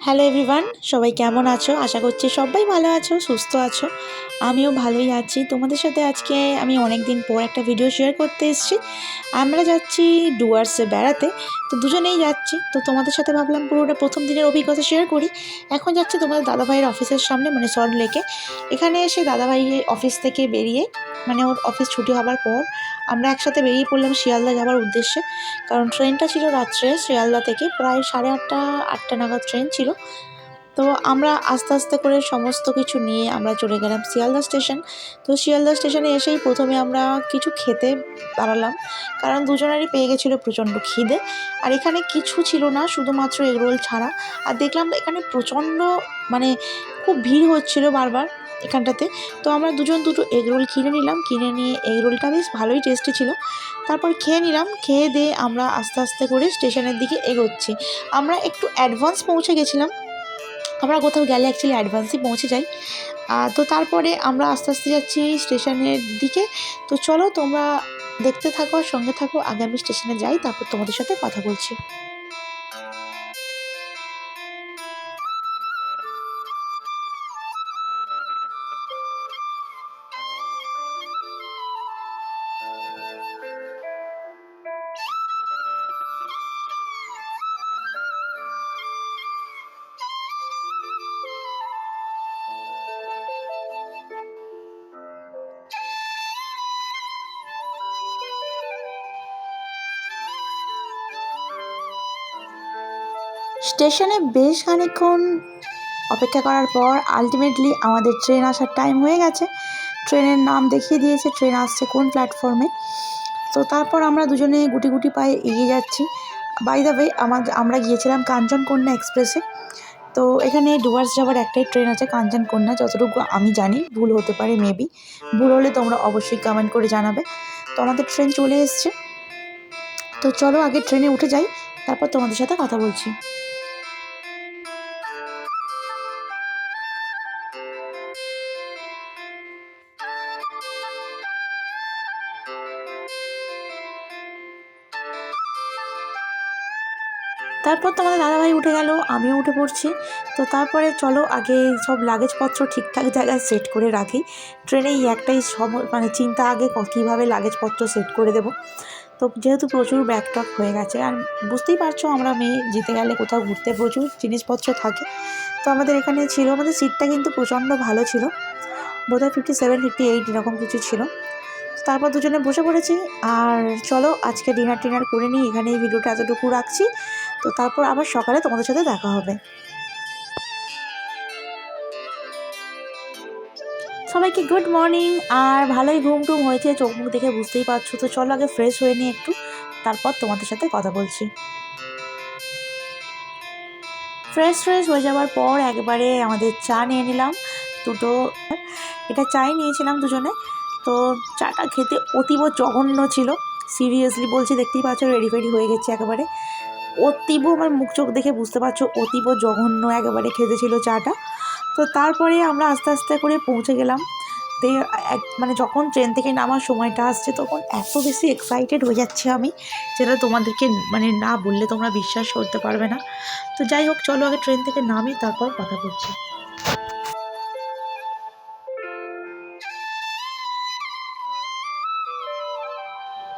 Hello everyone, সবাই কেমন আছো? আশা করছি সবাই ভালো আছো, সুস্থ আছো। আমিও ভালোই আছি। তোমাদের সাথে আজকে আমি অনেক দিন পর একটা ভিডিও শেয়ার করতে এসেছি। আমরা যাচ্ছি ডুয়ার্সে বেড়াতে, তো দুজনেই যাচ্ছি। তো তোমাদের সাথে ভাবলাম পুরোটা প্রথম দিনের অভিজ্ঞতা শেয়ার করি। এখন যাচ্ছি তোমাদের দাদাভাইয়ের অফিসের সামনে, মানে সল্ট লেকে। এখানে এসে দাদাভাই অফিস থেকে বেরিয়ে, মানে ওর অফিস ছুটি হবার পর আমরা একসাথে বেরিয়ে পড়লাম শিয়ালদা যাওয়ার উদ্দেশ্যে। কারণ ট্রেনটা ছিল রাত্রে শিয়ালদা থেকে, প্রায় 8:30 নাগাদ ট্রেন ছিল। তো আমরা আস্তে আস্তে করে সমস্ত কিছু নিয়ে আমরা চলে গেলাম শিয়ালদা স্টেশন। তো শিয়ালদা স্টেশনে এসেই প্রথমে আমরা কিছু খেতে দাঁড়ালাম, কারণ দুজনেরই পেয়ে গেছিলো প্রচণ্ড খিদে। আর এখানে কিছু ছিল না, শুধুমাত্র এগরোল ছাড়া। আর দেখলাম এখানে প্রচণ্ড, মানে খুব ভিড় হচ্ছিল বারবার এখানটাতে। তো আমরা দুটো এগরোল কিনে নিলাম, কিনে নিয়ে এগরোলটা বেশ ভালোই টেস্টি ছিল। তারপর খেয়ে নিলাম, খেয়ে দিয়ে আমরা আস্তে আস্তে করে স্টেশনের দিকে এগোচ্ছি। আমরা একটু অ্যাডভান্স পৌঁছে গেছিলাম। আমরা কোথাও গেলে অ্যাকচুয়ালি অ্যাডভান্সই পৌঁছে যাই। তো তারপরে আমরা আস্তে আস্তে যাচ্ছি স্টেশনের দিকে। তো চলো তোমরা দেখতে থাকো আর সঙ্গে থাকো। আগে আমি স্টেশনে যাই, তারপর তোমাদের সাথে কথা বলছি। স্টেশনে বেশ খানিকক্ষণ অপেক্ষা করার পর আলটিমেটলি আমাদের ট্রেন আসার টাইম হয়ে গেছে। ট্রেনের নাম দেখিয়ে দিয়েছে, ট্রেন আসছে কোন প্ল্যাটফর্মে। তো তারপর আমরা দুজনে গুটি গুটি পায়ে এগিয়ে যাচ্ছি। বাই দ্য ওয়ে, আমরা গিয়েছিলাম কাঞ্চনকন্যা এক্সপ্রেসে। তো এখানে ডুয়ার্স যাওয়ার একটাই ট্রেন আছে, কাঞ্চনকন্যা, যতটুকু আমি জানি। ভুল হতে পারে মেবি, ভুল হলে তোমরা অবশ্যই কমেন্ট করে জানাবে। তো আমাদের ট্রেন চলে এসছে। তো চলো আগে ট্রেনে উঠে যাই, তারপর তোমাদের সাথে কথা বলছি। তারপর তো আমাদের দাদাভাই উঠে গেল, আমিও উঠে পড়ছি। তো তারপরে চলো আগে সব লাগেজপত্র ঠিকঠাক জায়গায় সেট করে রাখি। ট্রেনে এই একটাই মানে চিন্তা আগে কীভাবে লাগেজপত্র সেট করে দেবো। তো যেহেতু প্রচুর ব্যাগটক হয়ে গেছে, আর বুঝতেই পারছো আমরা মেয়ে যেতে গেলে কোথাও ঘুরতে প্রচুর জিনিসপত্র থাকে। তো আমাদের এখানে ছিল, আমাদের সিটটা কিন্তু প্রচণ্ড ভালো ছিল, বোধহয় 57 58 এরকম কিছু ছিল। তারপর দুজনে বসে পড়েছি। আর চলো আজকে ডিনার করে নিই, এখানে এই ভিডিওটা এতটুকু রাখছি। তো তারপর আবার সকালে তোমাদের সাথে দেখা হবে। সবাইকে গুড মর্নিং। আর ভালোই ঘুম টুম হয়েছে, চোখ মুখ দেখে বুঝতেই পারছো। তো চলো আগে ফ্রেশ হয়ে নিই একটু, তারপর তোমাদের সাথে কথা বলছি। ফ্রেশ হয়ে যাওয়ার পর একবারে আমাদের চা নিয়ে নিলাম দুটো। এটা চাই নিয়েছিলাম দুজনে। তো চাটা খেতে অতীব জঘন্য ছিল, সিরিয়াসলি বলছি। দেখতেই পাচ্ছ রেডি ফেডি হয়ে গেছে একেবারে। অতীব, আমার মুখ চোখ দেখে বুঝতে পারছো অতীব জঘন্য একেবারে খেতে ছিল চাটা। তো তারপরে আমরা আস্তে আস্তে করে পৌঁছে গেলাম। তো মানে যখন ট্রেন থেকে নামার সময়টা আসছে, তখন এত বেশি এক্সাইটেড হয়ে যাচ্ছে আমি, যেটা তোমাদেরকে মানে না বললে তোমরা বিশ্বাস করতে পারবে না। তো যাই হোক, চলো আগে ট্রেন থেকে নামি, তারপর কথা বলছি।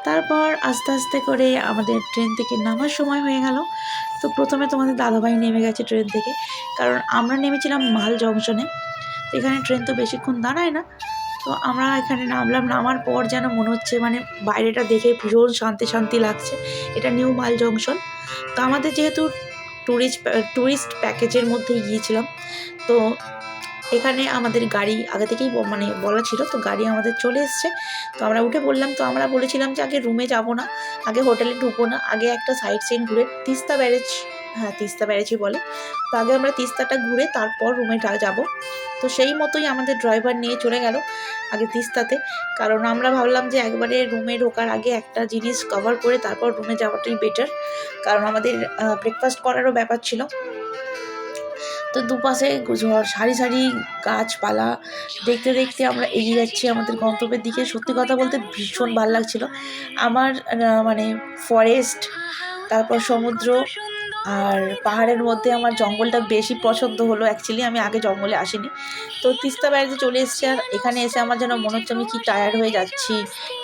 তারপর আস্তে আস্তে করে আমাদের ট্রেন থেকে নামার সময় হয়ে গেল। তো প্রথমে তোমাদের দাদাভাই নেমে গেছে ট্রেন থেকে, কারণ আমরা নেমেছিলাম মাল জংশনে। তো এখানে ট্রেন তো বেশিক্ষণ দাঁড়ায় না। তো আমরা এখানে নামলাম, নামার পর যেন মনে হচ্ছে, মানে বাইরেটা দেখে ভীষণ শান্তি শান্তি লাগছে। এটা নিউ মাল জংশন। তো আমাদের যেহেতু ট্যুরিস্ট প্যাকেজের মধ্যেই গিয়েছিলাম, তো এখানে আমাদের গাড়ি আগে থেকেই মানে বলা ছিল। তো গাড়ি আমাদের চলে এসছে। তো আমরা উঠে পড়লাম। তো আমরা বলেছিলাম যে আগে রুমে যাব না, আগে হোটেলে ঢুকবো না, আগে একটা সাইট সিন ঘুরে তিস্তা ব্যারেজ, হ্যাঁ তিস্তা ব্যারেজই বলে। তো আগে আমরা তিস্তাটা ঘুরে তারপর রুমে যাব। তো সেই মতোই আমাদের ড্রাইভার নিয়ে চলে গেল আগে তিস্তাতে। কারণ আমরা ভাবলাম যে একবারে রুমে ঢোকার আগে একটা জিনিস কভার করে তারপর রুমে যাওয়াটাই বেটার, কারণ আমাদের ব্রেকফাস্ট করারও ব্যাপার ছিল। তো দুপাশে সারি সারি গাছপালা দেখতে দেখতে আমরা এগিয়ে যাচ্ছি আমাদের গন্তব্যের দিকে। সত্যি কথা বলতে ভীষণ ভালো লাগছিল আমার, মানে ফরেস্ট, তারপর সমুদ্র, আর পাহাড়ের মধ্যে আমার জঙ্গলটা বেশি পছন্দ হলো। অ্যাকচুয়ালি আমি আগে জঙ্গলে আসিনি, তো তিস্তা ব্যারেজে চলে এসেছি। আর এখানে এসে আমার যেন মনে হচ্ছে আমি কি টায়ার্ড হয়ে যাচ্ছি,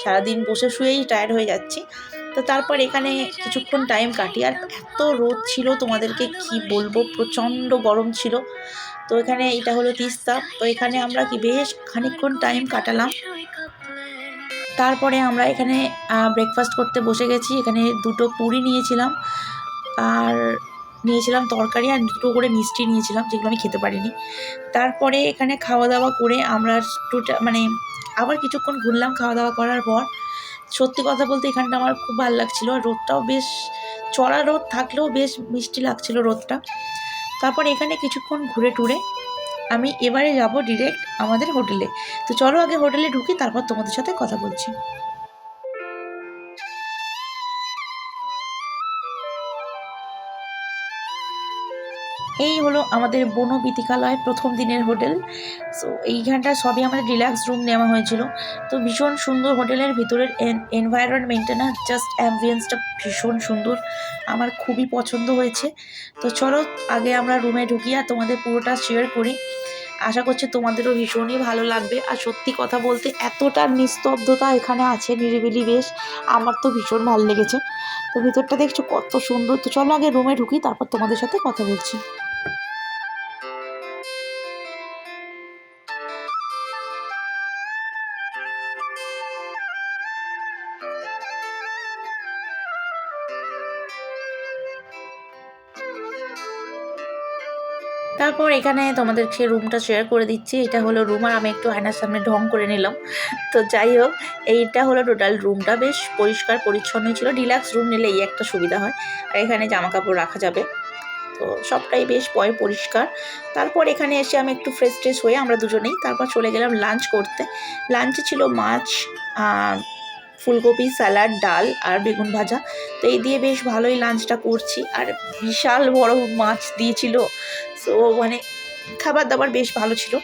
সারাদিন বসে শুয়েই টায়ার্ড হয়ে যাচ্ছি। তো তারপর এখানে কিছুক্ষণ টাইম কাটি। আর এত রোদ ছিল, তোমাদেরকে কি বলবো, প্রচণ্ড গরম ছিল। তো এখানে এটা হলো তিস্তা, তো এখানে আমরা কি বেশ খানিকক্ষণ টাইম কাটালাম। তারপরে আমরা এখানে ব্রেকফাস্ট করতে বসে গেছি। এখানে দুটো পুরি নিয়েছিলাম, আর নিয়েছিলাম তরকারি, আর দুটো করে মিষ্টি নিয়েছিলাম, যেগুলো আমি খেতে পারিনি। তারপরে এখানে খাওয়া দাওয়া করে আমরা মানে আবার কিছুক্ষণ ঘুরলাম। খাওয়া দাওয়া করার পর সত্যি কথা বলতে এখানটা আমার খুব ভালো লাগছিলো। আর রোদটাও বেশ চড়া রোদ থাকলেও বেশ মিষ্টি লাগছিলো রোদটা। তারপর এখানে কিছুক্ষণ ঘুরে টুরে আমি এবারে যাব ডিরেক্ট আমাদের হোটেলে। তো চলো আগে হোটেলে ঢুকি, তারপর তোমাদের সাথে কথা বলছি। এই হলো আমাদের বনবিথিকালয় প্রথম দিনের হোটেল। সো এইখানটা সবই আমাদের রিল্যাক্স রুম নেওয়া হয়েছিল। তো ভীষণ সুন্দর হোটেলের ভিতরের এনভায়রনমেন্টটা না, জাস্ট অ্যাম্বিয়েন্সটা ভীষণ সুন্দর, আমার খুবই পছন্দ হয়েছে। তো চলো আগে আমরা রুমে ঢুকি আর তোমাদের পুরোটা শেয়ার করি। আশা করছি তোমাদেরও ভীষণই ভালো লাগবে। আর সত্যি কথা বলতে এতটা নিস্তব্ধতা এখানে আছে, নিরিবিলি বেশ, আমার তো ভীষণ ভালো লেগেছে। তো ভিতরটা দেখছো কত সুন্দর। তো চলো আগে রুমে ঢুকি, তারপর তোমাদের সাথে কথা বলছি। তারপর এখানে তোমাদেরকে রুমটা শেয়ার করে দিচ্ছি। এটা হলো রুম, আর আমি একটু আয়নার সামনে ঢং করে নিলাম। তো যাই হোক, এইটা হলো টোটাল রুমটা, বেশ পরিষ্কার পরিচ্ছন্ন ছিল। ডিলাক্স রুম নিলে এই একটা সুবিধা হয়, আর এখানে জামা কাপড় রাখা যাবে। তো সবটাই বেশ পরিষ্কার। তারপর এখানে এসে আমি একটু ফ্রেশ ট্রেশ হয়ে আমরা দুজনেই তারপর চলে গেলাম লাঞ্চ করতে। লাঞ্চে ছিল মাছ, ফুলকপি, স্যালাড, ডাল আর বেগুন ভাজা। তো এই দিয়ে বেশ ভালোই লাঞ্চটা করছি। আর বিশাল বড় মাছ দিয়েছিল। সো মানে খাবার দাবার বেশ ভালো ছিল।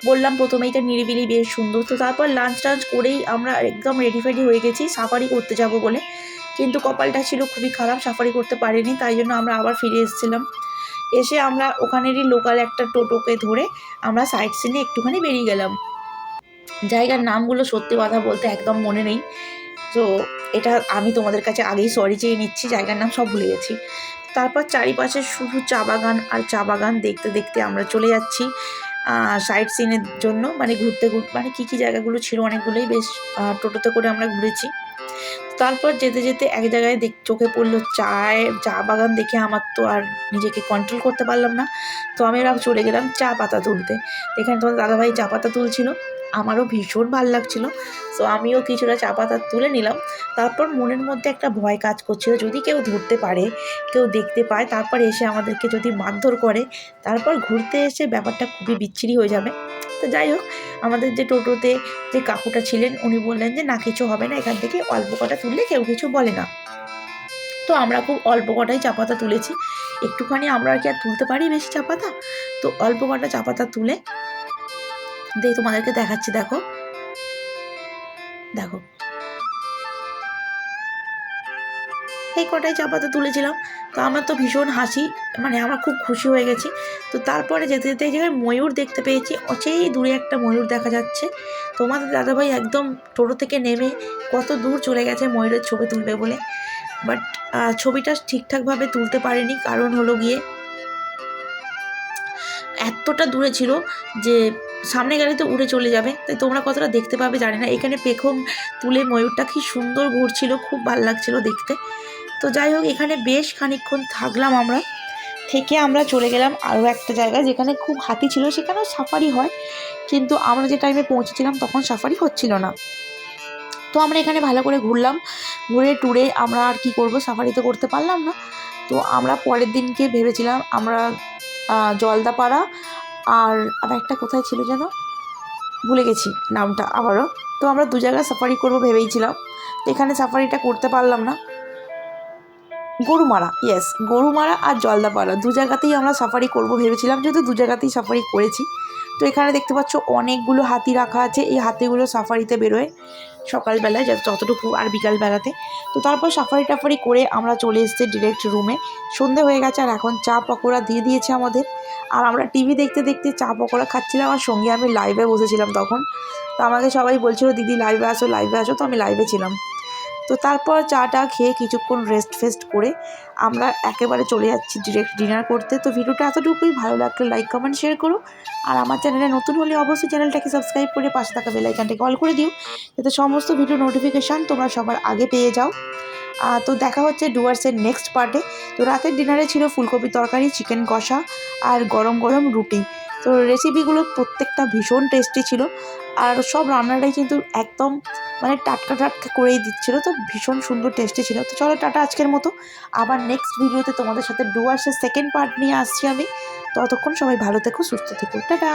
বললাম প্রথমেই এটা নিরিবিলি বেশ সুন্দর। তো তারপর লাঞ্চ টাঞ্চ করেই আমরা একদম রেডি ফেডি হয়ে গেছি সাফারি করতে যাব বলে। কিন্তু কপালটা ছিল খুবই খারাপ, সাফারি করতে পারিনি, তাই জন্য আমরা আবার ফিরে এসেছিলাম। এসে আমরা ওখানেরই লোকাল একটা টোটোকে ধরে আমরা সাইট সিনে একটুখানি বেরিয়ে গেলাম। জায়গার নামগুলো সত্যি কথা বলতে একদম মনে নেই। তো এটা আমি তোমাদের কাছে আগেই সরি চেয়ে নিচ্ছি, জায়গার নাম সব ভুলে গেছি। তারপর চারিপাশে শুধু চা বাগান আর চা বাগান দেখতে দেখতে আমরা চলে যাচ্ছি সাইট সিনের জন্য, মানে ঘুরতে মানে কী কী জায়গাগুলো ছিল অনেকগুলোই বেশ টোটোতে করে আমরা ঘুরেছি। তারপর যেতে যেতে এক জায়গায় চোখে পড়লো চা বাগান দেখে আমার তো আর নিজেকে কন্ট্রোল করতে পারলাম না। তো আমি চলে গেলাম চা পাতা তুলতে। এখানে তোমার দাদাভাই চা পাতা তুলছিল, আমারও ভীষণ ভালো লাগছিলো। সো আমিও কিছুটা চা পাতা তুলে নিলাম। তারপর মনের মধ্যে একটা ভয় কাজ করছিল, যদি কেউ ধরতে পারে, কেউ দেখতে পায়, তারপর এসে আমাদেরকে যদি মারধর করে, তারপর ঘুরতে এসে ব্যাপারটা খুবই বিচ্ছিরি হয়ে যাবে। তো যাই হোক, আমাদের যে টোটোতে যে কাকুটা ছিলেন উনি বললেন যে না, কিছু হবে না, এখান থেকে অল্প কটা তুললে কেউ কিছু বলে না। তো আমরা খুব অল্প কটাই চা পাতা তুলেছি, একটুখানি আমরা আর কি আর তুলতে পারি বেশি চা পাতা। তো অল্প কটা চা পাতা তুলে দিয়ে তোমাদেরকে দেখাচ্ছি। দেখো দেখো, এই কটাই চা পাতা তুলেছিলাম। তো আমার তো ভীষণ হাসি, মানে আমার খুব খুশি হয়ে গেছি। তো তারপরে যেতে যেতে এই জায়গায় ময়ূর দেখতে পেয়েছি, অচেই দূরে একটা ময়ূর দেখা যাচ্ছে। তোমাদের দাদাভাই একদম টোটো থেকে নেমে কত দূর চলে গেছে ময়ূরের ছবি তুলবে বলে, বাট ছবিটা ঠিকঠাকভাবে তুলতে পারেনি, কারণ হলো গিয়ে এতটা দূরে ছিল যে সামনে গেলে তো উড়ে চলে যাবে, তাই তোমরা কতটা দেখতে পাবে জানি না। এখানে পেখম তুলে ময়ূরটা কি সুন্দর ঘুরছিল, খুব ভালো লাগছিল দেখতে। তো যাই হোক, এখানে বেশ খানিকক্ষণ থাকলাম আমরা, থেকে আমরা চলে গেলাম আরও একটা জায়গায় যেখানে খুব হাতি ছিল, সেখানেও সাফারি হয়, কিন্তু আমরা যে টাইমে পৌঁছেছিলাম তখন সাফারি হচ্ছিল না। তো আমরা এখানে ভালো করে ঘুরলাম, ঘুরে টুরে আমরা আর কি করব, সাফারি তো করতে পারলাম না। তো আমরা পরের দিনকে ভেবেছিলাম আমরা জলদাপাড়া আর একটা কোথায় ছিল যেন, ভুলে গেছি নামটা আবারও। তো আমরা দু জায়গায় সাফারি করবো ভেবেইছিলাম, এখানে সাফারিটা করতে পারলাম না। গরুমারা, ইয়েস, গরুমারা আর জলদাপাড়া দু জায়গাতেই আমরা সাফারি করব ভেবেছিলাম, যেহেতু দু জায়গাতেই সাফারি করেছি। তো এখানে দেখতে পাচ্ছ অনেকগুলো হাতি রাখা আছে, এই হাতিগুলো সাফারিতে বেরোয়। সকালবেলায় যতটুকু আর বিকালবেলাতে। তো তারপর সাফারি টাফারি করে আমরা চলে এসেছি ডিরেক্ট রুমে। সন্ধে হয়ে গেছে আর এখন চা পকোড়া দিয়ে দিয়েছে আমাদের। আর আমরা টিভি দেখতে দেখতে চা পকোড়া খাচ্ছিলাম, আর সঙ্গে আমি লাইভে বসেছিলাম তখন। তো আমাকে সবাই বলছিল দিদি লাইভে আসো লাইভে আসো, তো আমি লাইভে ছিলাম। তো তারপর চাটা খেয়ে কিছুক্ষণ রেস্ট ফেস্ট করে আমরা একেবারে চলে যাচ্ছি ডিরেক্ট ডিনার করতে। তো ভিডিওটা এতটুকুই, ভালো লাগলে লাইক কমেন্ট শেয়ার করো। আর আমার চ্যানেলে নতুন হলে অবশ্যই চ্যানেলটাকে সাবস্ক্রাইব করে পাশে থাকা বেল আইকনটাকে অল করে দিও, যাতে সমস্ত ভিডিও নোটিফিকেশান তোমরা সবার আগে পেয়ে যাও। তো দেখা হচ্ছে ডুয়ার্সের নেক্সট পার্টে। তো রাতের ডিনারে ছিল ফুলকপি তরকারি, চিকেন কষা আর গরম গরম রুটি। তো রেসিপিগুলো প্রত্যেকটা ভীষণ টেস্টি ছিল, আর সব রান্নাটাই কিন্তু একদম মানে টাটকা টাটকা করেই দিচ্ছিলো। তো ভীষণ সুন্দর টেস্টি ছিল। তো চলো টাটা আজকের মতো, আবার নেক্সট ভিডিওতে তোমাদের সাথে ডুয়ার্সের সেকেন্ড পার্ট নিয়ে আসছি আমি। ততক্ষণ সবাই ভালো থেকো, সুস্থ থেকো, টাটা।